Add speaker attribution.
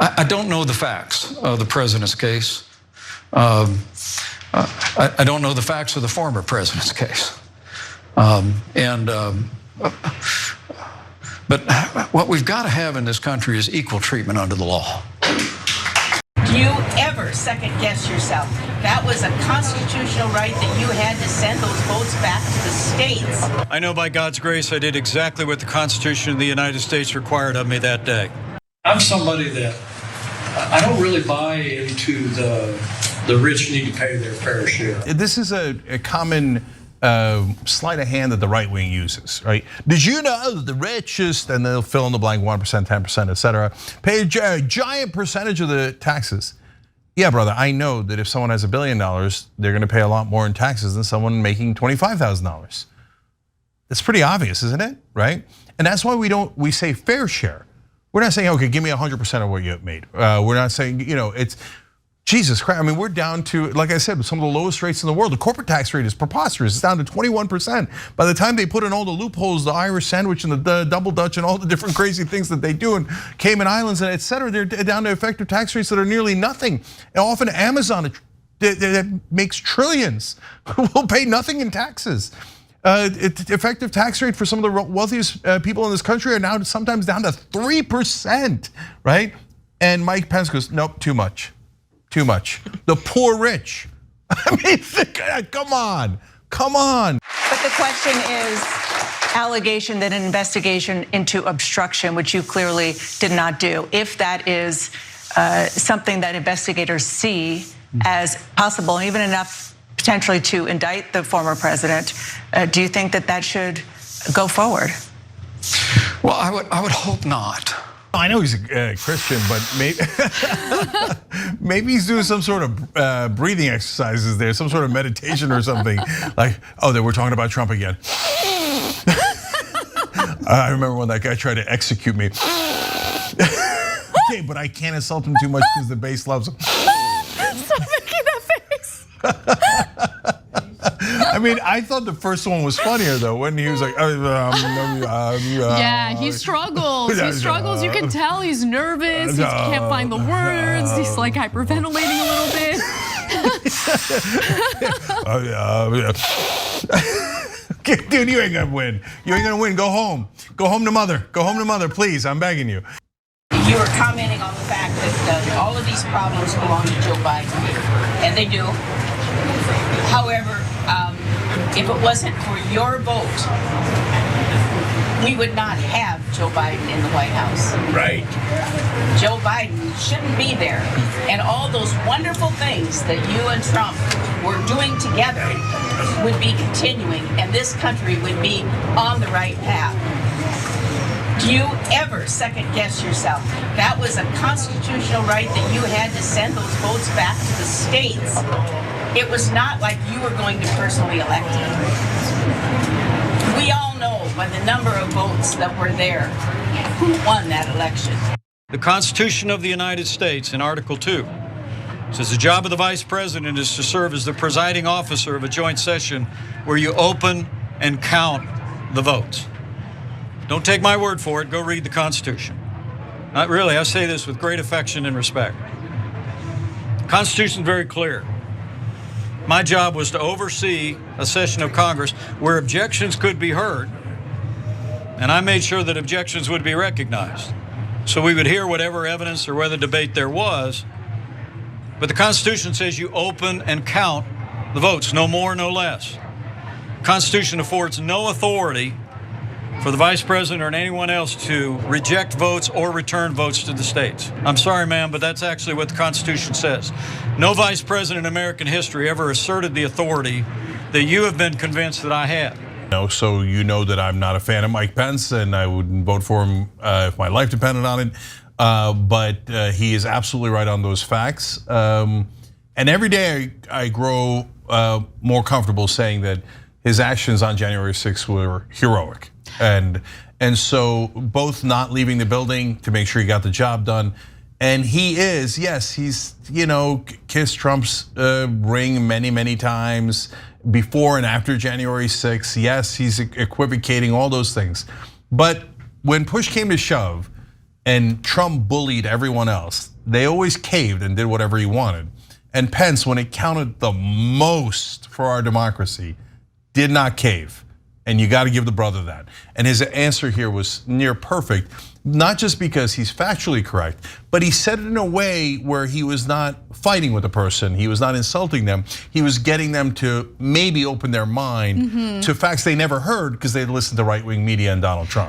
Speaker 1: I don't know the facts of the president's case. I don't know the facts of the former president's case. But what we've got to have in this country is equal treatment under the law.
Speaker 2: Do you ever second guess yourself? That was a constitutional right that you had to send those votes back to the states.
Speaker 1: I know by God's grace I did exactly what the Constitution of the United States required of me that day.
Speaker 3: I'm somebody that I don't really buy into the rich need to pay their fair share.
Speaker 4: This is a common sleight of hand that the right wing uses, right? Did you know that the richest, and they'll fill in the blank 1%, 10%, etc., pay a giant percentage of the taxes? Yeah, brother, I know that if someone has $1 billion, they're gonna pay a lot more in taxes than someone making $25,000. It's pretty obvious, isn't it, right? And that's why we say fair share. We're not saying, okay, give me 100% of what you made. We're not saying, it's, Jesus Christ, I mean, we're down to, like I said, some of the lowest rates in the world. The corporate tax rate is preposterous. It's down to 21%. By the time they put in all the loopholes, the Irish sandwich and the double Dutch and all the different crazy things that they do in Cayman Islands and et cetera, they're down to effective tax rates that are nearly nothing. And often Amazon that makes trillions will pay nothing in taxes. Effective tax rate for some of the wealthiest people in this country are now sometimes down to 3%, right? And Mike Pence goes, nope, too much. Too much. The poor rich. I mean, come on.
Speaker 5: But the question is, allegation that an investigation into obstruction, which you clearly did not do, if that is something that investigators see as possible, and even enough potentially to indict the former president, do you think that that should go forward?
Speaker 1: Well, I would hope not.
Speaker 4: I know he's a Christian, but maybe he's doing some sort of breathing exercises there, some sort of meditation or something. Like, oh, we're talking about Trump again. I remember when that guy tried to execute me. Okay, but I can't insult him too much because the base loves him.
Speaker 5: Stop making that face.
Speaker 4: I mean, I thought the first one was funnier though, when he was like,
Speaker 6: yeah, he struggles. He struggles. You can tell he's nervous. He can't find the words. He's like hyperventilating a little bit.
Speaker 4: Dude, you ain't gonna win. You ain't gonna win. Go home. Go home to mother. Go home to mother, please. I'm begging you.
Speaker 2: You were commenting on the fact that all of these problems belong to Joe Biden, and they do. However, if it wasn't for your vote, we would not have Joe Biden in the White House.
Speaker 4: Right.
Speaker 2: Joe Biden shouldn't be there. And all those wonderful things that you and Trump were doing together would be continuing, and this country would be on the right path. Do you ever second guess yourself? That was a constitutional right that you had to send those votes back to the states. It was not like you were going to personally elect him. We all know by the number of votes that were there who won that election.
Speaker 1: The Constitution of the United States in Article 2 says the job of the vice president is to serve as the presiding officer of a joint session where you open and count the votes. Don't take my word for it, go read the Constitution. Not really, I say this with great affection and respect. The Constitution is very clear. My job was to oversee a session of Congress where objections could be heard, and I made sure that objections would be recognized. So we would hear whatever evidence or whether debate there was, but the Constitution says you open and count the votes, no more, no less. The Constitution affords no authority for the vice president or anyone else to reject votes or return votes to the states. I'm sorry, ma'am, but that's actually what the Constitution says. No vice president in American history ever asserted the authority that you have been convinced that I had.
Speaker 4: So you know that I'm not a fan of Mike Pence, and I wouldn't vote for him if my life depended on it. But he is absolutely right on those facts. And every day I grow more comfortable saying that his actions on January 6th were heroic. And so both not leaving the building to make sure he got the job done, and he is, yes, he's kissed Trump's ring many times before and after January 6th. Yes, he's equivocating, all those things. But when push came to shove and Trump bullied everyone else, they always caved and did whatever he wanted. And Pence, when it counted the most for our democracy, did not cave. And you got to give the brother that. And his answer here was near perfect, not just because he's factually correct, but he said it in a way where he was not fighting with the person, he was not insulting them, he was getting them to maybe open their mind to facts they never heard because they'd listened to right-wing media and Donald Trump.